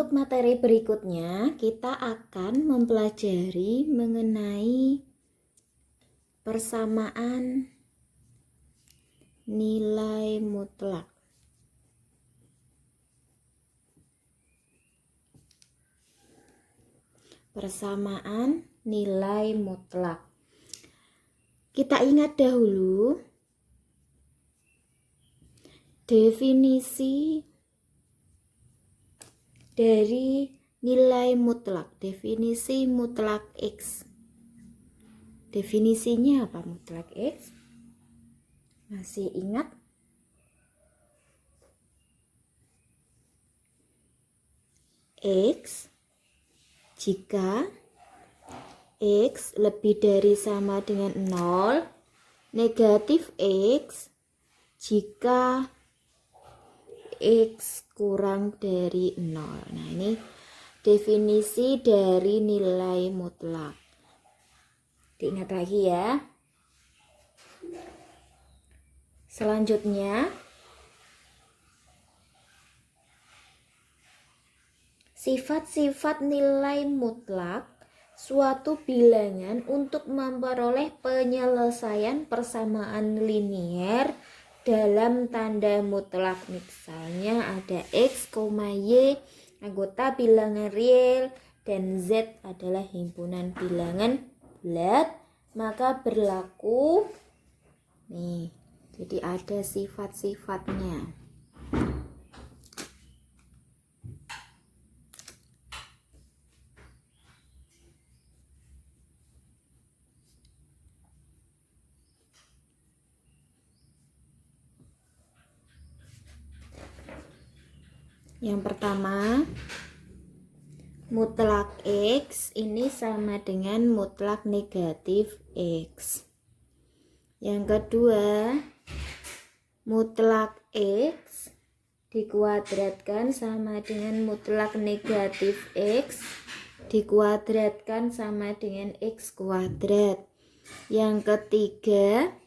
Untuk materi berikutnya, kita akan mempelajari mengenai persamaan nilai mutlak. Persamaan nilai mutlak. Kita ingat dahulu definisi dari nilai mutlak, definisi mutlak X. Definisinya apa mutlak X? Masih ingat? X jika X lebih dari sama dengan 0, negatif X jika X kurang dari 0. Nah, ini definisi dari nilai mutlak. Diingat lagi ya. Selanjutnya, sifat-sifat nilai mutlak suatu bilangan untuk memperoleh penyelesaian persamaan linier dalam tanda mutlak. Misalnya ada X, Y anggota bilangan real dan Z adalah himpunan bilangan bulat, maka berlaku nih. Jadi ada sifat-sifatnya. Yang pertama, mutlak X ini sama dengan mutlak negatif X. Yang kedua, mutlak X dikuadratkan sama dengan mutlak negatif X dikuadratkan sama dengan X kuadrat. Yang ketiga,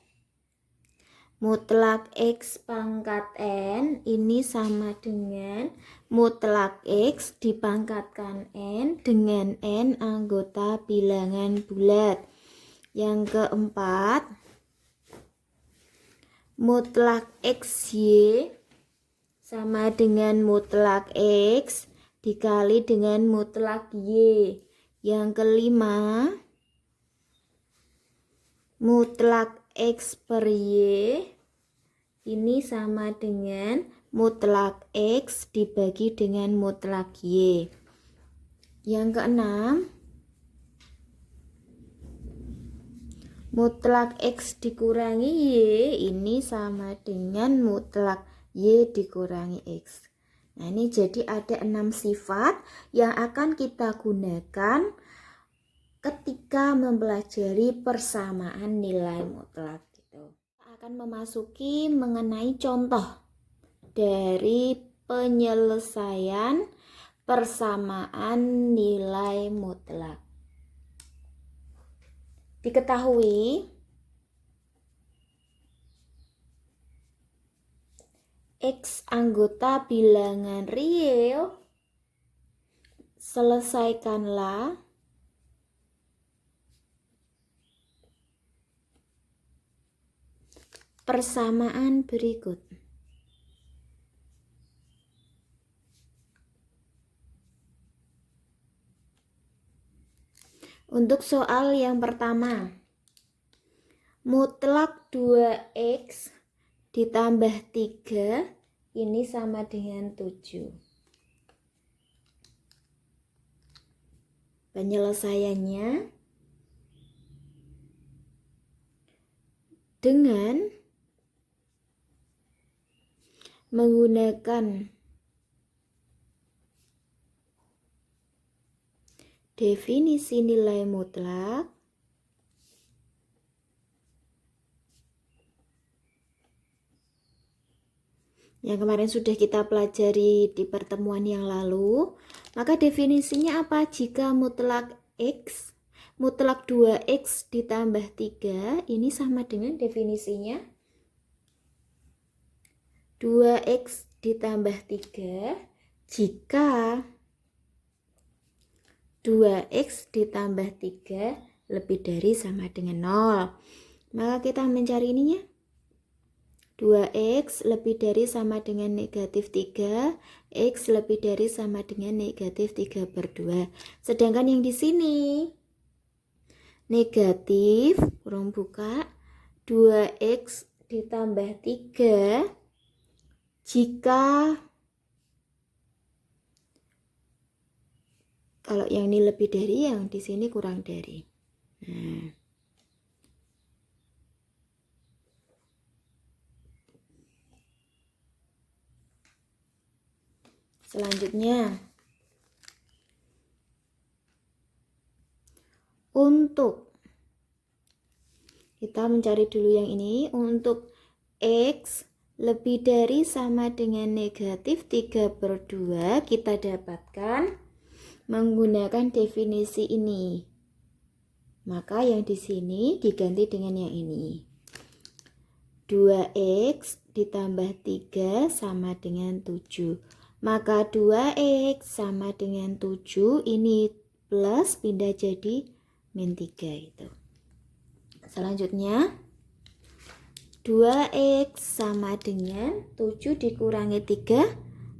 mutlak X pangkat N ini sama dengan mutlak X dipangkatkan N dengan N anggota bilangan bulat. Yang keempat, mutlak XY sama dengan mutlak X dikali dengan mutlak Y. Yang kelima, mutlak X per Y ini sama dengan mutlak X dibagi dengan mutlak Y. Yang keenam, mutlak X dikurangi Y ini sama dengan mutlak Y dikurangi X. Nah, ini jadi ada 6 sifat yang akan kita gunakan ketika mempelajari persamaan nilai mutlak gitu. Kita akan memasuki mengenai contoh dari penyelesaian persamaan nilai mutlak. Diketahui X anggota bilangan real, selesaikanlah persamaan berikut. Untuk soal yang pertama, mutlak 2X ditambah 3 ini sama dengan 7. Penyelesaiannya dengan menggunakan definisi nilai mutlak yang kemarin sudah kita pelajari di pertemuan yang lalu. Maka definisinya apa? Jika mutlak X, mutlak 2X ditambah 3 ini sama dengan definisinya 2X ditambah 3 jika 2x ditambah 3 lebih dari sama dengan 0. Maka kita mencari ininya. 2x lebih dari sama dengan negatif 3, x lebih dari sama dengan negatif 3/2. Sedangkan yang di sini negatif, kurung buka, 2x ditambah 3 jika kalau yang ini lebih dari, yang di sini kurang dari. Nah, selanjutnya untuk kita mencari dulu yang ini. Untuk x lebih dari sama dengan negatif 3/2 kita dapatkan menggunakan definisi ini. Maka yang di sini diganti dengan yang ini. 2x ditambah 3 sama dengan 7. Maka 2x sama dengan 7, ini plus pindah jadi min 3 itu. Selanjutnya 2x sama dengan 7 dikurangi 3,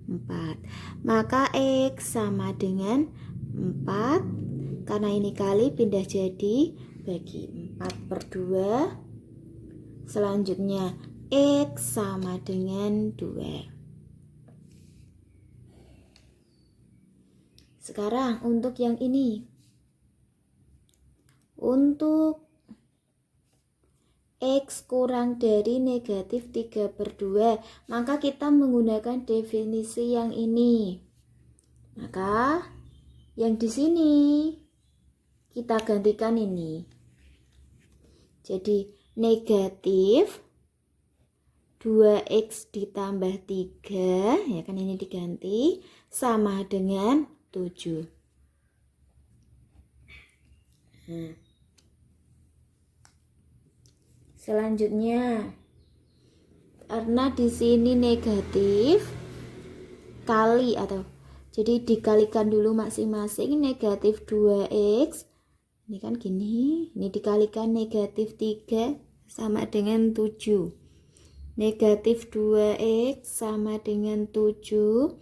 4. Maka x sama dengan 4. Karena ini kali pindah jadi bagi 4/2. Selanjutnya x sama dengan 2. Sekarang untuk yang ini. Untuk x kurang dari negatif 3/2, maka kita menggunakan definisi yang ini. Maka yang di sini kita gantikan ini. Jadi negatif 2x ditambah 3, ya kan, ini diganti, sama dengan 7. Nah, selanjutnya karena di sini negatif kali, atau jadi dikalikan dulu masing-masing. Negatif 2x ini kan gini, ini dikalikan negatif 3 sama dengan 7. Negatif 2x sama dengan 7.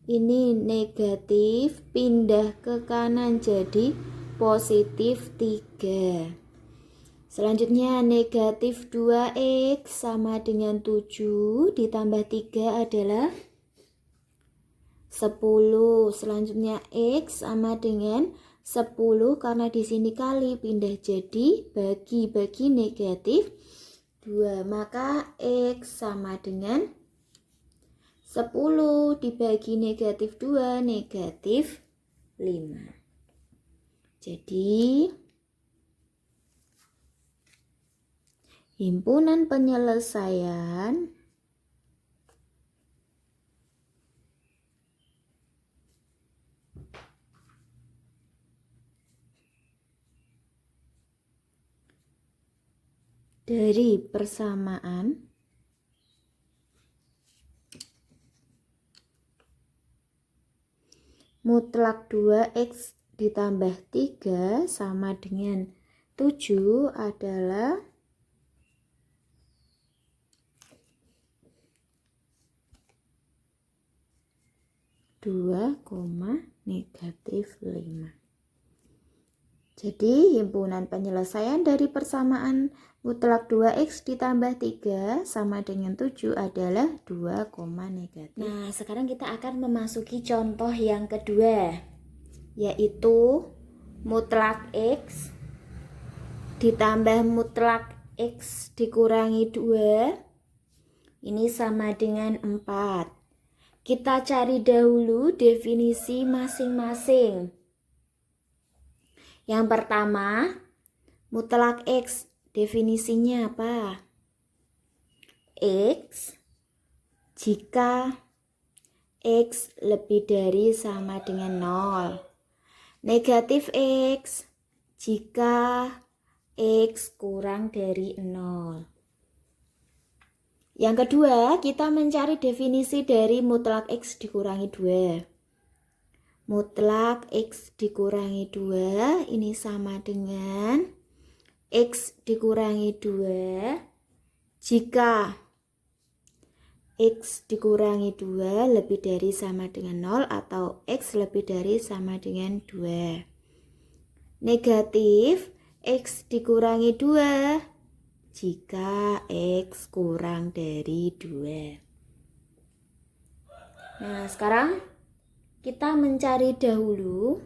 Ini negatif pindah ke kanan jadi positif 3. Selanjutnya negatif 2x sama dengan 7 ditambah 3 adalah 10. Selanjutnya x sama dengan 10, karena di sini kali pindah jadi bagi negatif 2. Maka x sama dengan 10 dibagi negatif 2, negatif 5. Jadi himpunan penyelesaian dari persamaan mutlak 2x ditambah 3 sama dengan 7 adalah 2, negatif 5. Jadi himpunan penyelesaian dari persamaan mutlak 2x ditambah 3 sama dengan 7 adalah 2, negatif. Nah, sekarang kita akan memasuki contoh yang kedua, yaitu mutlak x ditambah mutlak x dikurangi 2. Ini sama dengan 4. Kita cari dahulu definisi masing-masing. Yang pertama, mutlak x, definisinya apa? X jika x lebih dari sama dengan 0. Negatif x jika x kurang dari 0. Yang kedua, kita mencari definisi dari mutlak x dikurangi 2. mutlak X dikurangi 2 ini sama dengan X dikurangi 2 jika X dikurangi 2 lebih dari sama dengan 0 atau X lebih dari sama dengan 2. Negatif X dikurangi 2 jika X kurang dari 2. Nah, sekarang kita mencari dahulu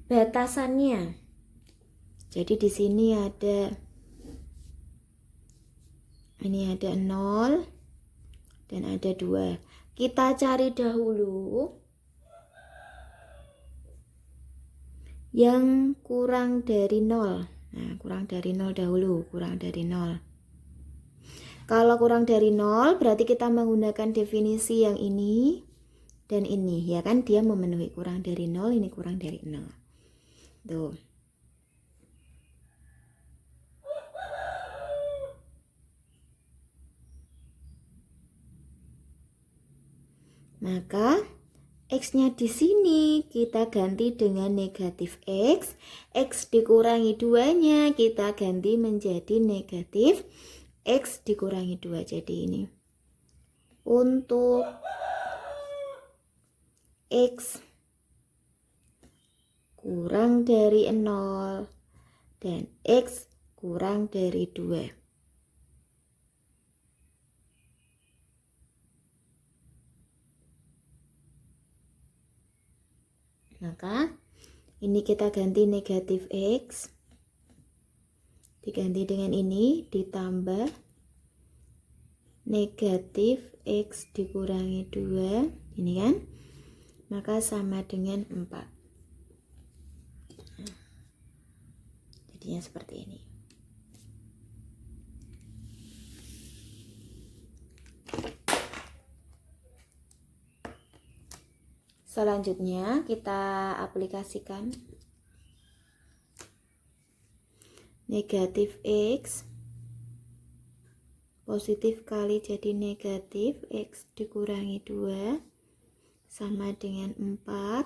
batasannya. Jadi di sini ada 0 dan ada 2. Kita cari dahulu yang kurang dari 0. Nah, kurang dari 0 dahulu, kurang dari 0. Kalau kurang dari 0 berarti kita menggunakan definisi yang ini dan ini, ya kan, dia memenuhi kurang dari 0, ini kurang dari 0. Tuh. Maka X-nya di sini kita ganti dengan negatif X. X dikurangi 2-nya kita ganti menjadi negatif X dikurangi 2. Jadi ini untuk X kurang dari 0 dan X kurang dari 2. Maka ini kita ganti negatif X diganti dengan ini ditambah negatif X dikurangi 2 ini kan, maka sama dengan 4. Jadinya seperti ini. Selanjutnya kita aplikasikan negatif X positif kali jadi negatif X dikurangi 2 sama dengan 4.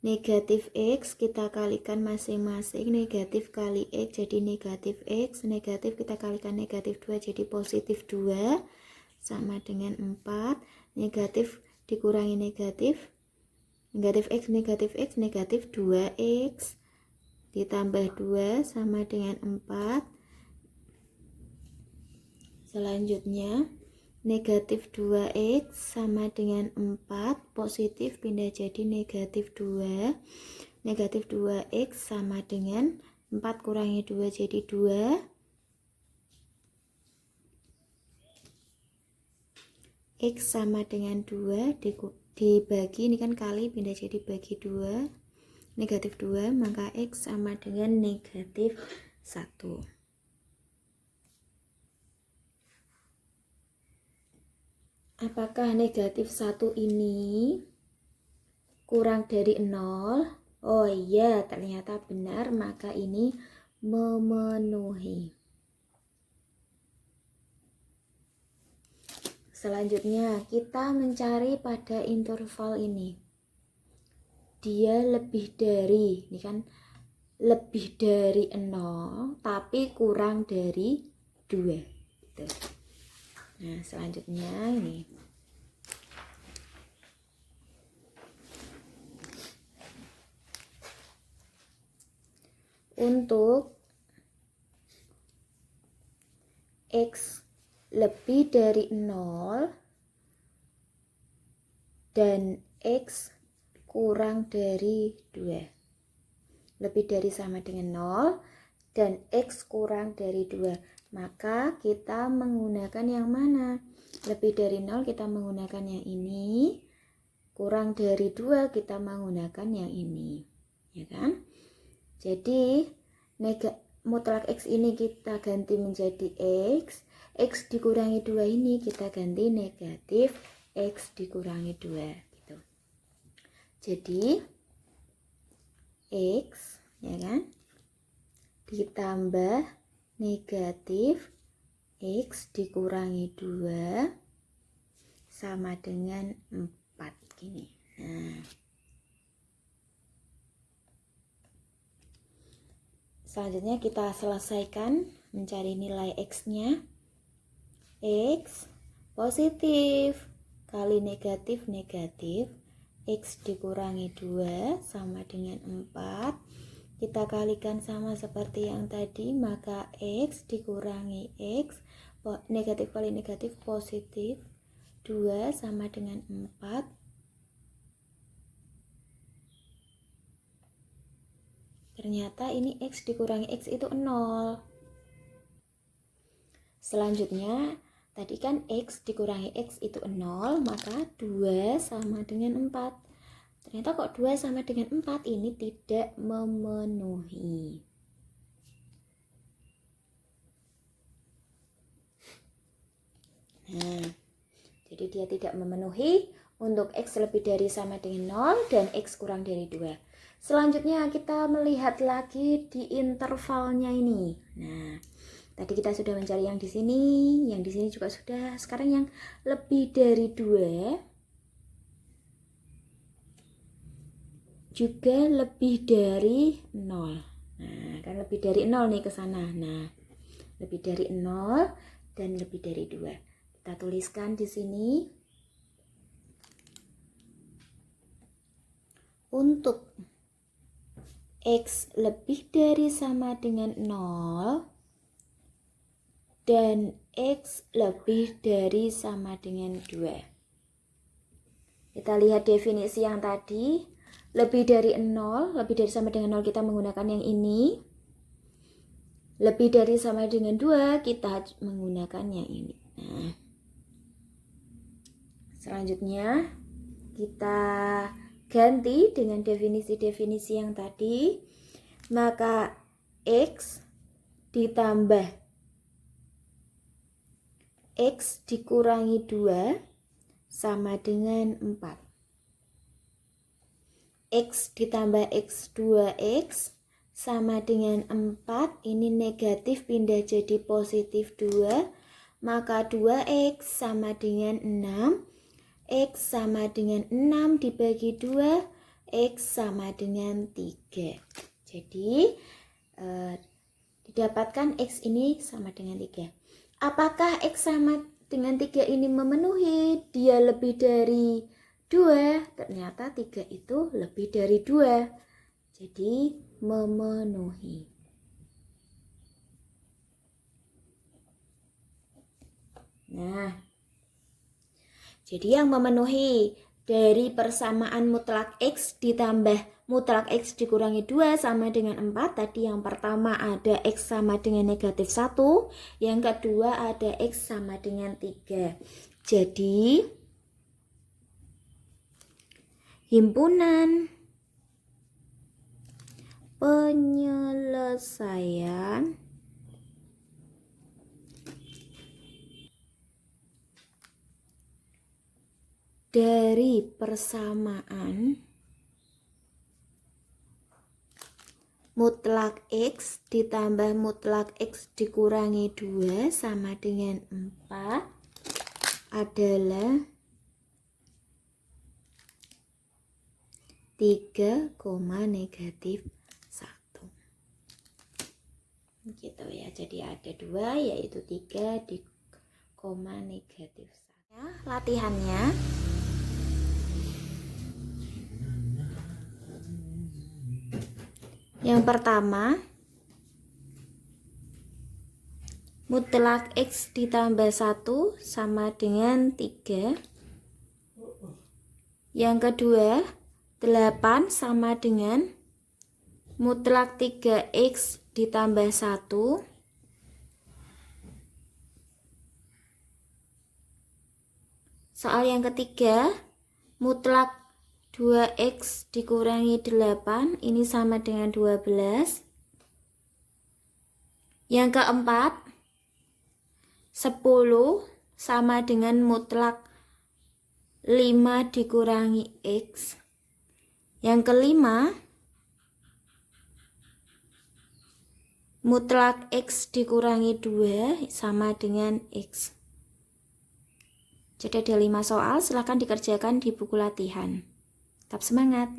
Negatif X kita kalikan masing-masing, negatif kali X jadi negatif X, negatif kita kalikan negatif 2 jadi positif 2 sama dengan 4. Negatif dikurangi negatif, negatif X negatif 2X ditambah 2 sama dengan 4. Selanjutnya negatif 2X sama dengan 4, positif pindah jadi negatif 2. Negatif 2X sama dengan 4 kurangi 2 jadi 2. X sama dengan 2 dibagi, ini kan kali, pindah jadi bagi 2. Negatif 2, maka X sama dengan negatif 1. Apakah negatif 1 ini kurang dari 0? Oh iya, ternyata benar, maka ini memenuhi. Selanjutnya kita mencari pada interval ini. Dia lebih dari, ini kan lebih dari 0 tapi kurang dari 2 gitu. Nah, selanjutnya ini untuk X lebih dari 0 dan X kurang dari 2. Lebih dari sama dengan 0 dan X kurang dari 2. Maka kita menggunakan yang mana? Lebih dari 0 kita menggunakan yang ini. Kurang dari 2 kita menggunakan yang ini. Ya kan? Jadi mutlak X ini kita ganti menjadi X. X dikurangi 2 ini kita ganti negatif X dikurangi 2. Jadi X, ya kan, ditambah negatif X dikurangi 2 sama dengan 4 gini. Nah, selanjutnya kita selesaikan mencari nilai X-nya. X positif kali negatif negatif, X dikurangi 2 sama dengan 4. Kita kalikan sama seperti yang tadi, maka X dikurangi X, negatif kali negatif positif, 2 sama dengan 4. Ternyata ini X dikurangi X itu 0. Selanjutnya, tadi kan X dikurangi X itu 0, maka 2 sama dengan 4. Ternyata kok 2 sama dengan 4 ini tidak memenuhi. Nah, jadi dia tidak memenuhi untuk X lebih dari sama dengan 0 dan X kurang dari 2. Selanjutnya kita melihat lagi di intervalnya ini. Nah, tadi kita sudah mencari yang di sini juga sudah. Sekarang yang lebih dari 2 juga lebih dari 0. Nah, kan lebih dari 0 nih ke sana. Nah, lebih dari 0 dan lebih dari 2. Kita tuliskan di sini. Untuk X lebih dari sama dengan 0 dan X lebih dari sama dengan 2. Kita lihat definisi yang tadi. Lebih dari 0, lebih dari sama dengan 0 kita menggunakan yang ini. Lebih dari sama dengan 2 kita menggunakan yang ini. Nah, selanjutnya kita ganti dengan definisi-definisi yang tadi. Maka X ditambah X dikurangi 2 sama dengan 4. X ditambah X 2X sama dengan 4. Ini negatif pindah jadi positif 2. Maka 2X sama dengan 6. X sama dengan 6 dibagi 2. X sama dengan 3. Jadi didapatkan X ini sama dengan 3. Apakah X sama dengan 3 ini memenuhi? Dia lebih dari 2. Ternyata 3 itu lebih dari 2. Jadi memenuhi. Nah, jadi yang memenuhi dari persamaan mutlak X ditambah mutlak X dikurangi 2 sama dengan 4. Tadi yang pertama ada X sama dengan negatif 1. Yang kedua ada X sama dengan 3. Jadi himpunan penyelesaian dari persamaan mutlak X ditambah mutlak X dikurangi 2 sama dengan 4 adalah 3, negatif 1. Gitu ya. Jadi ada 2 yaitu 3 di koma negatif 1. Ya, latihannya. Yang pertama, mutlak X ditambah 1 sama dengan 3. Yang kedua, 8 sama dengan mutlak 3X ditambah 1. Soal yang ketiga, mutlak 2X dikurangi 8, ini sama dengan 12. Yang keempat, 10 sama dengan mutlak 5 dikurangi X. Yang kelima, mutlak X dikurangi 2 sama dengan X. Jadi ada 5 soal, silahkan dikerjakan di buku latihan. Tetap semangat!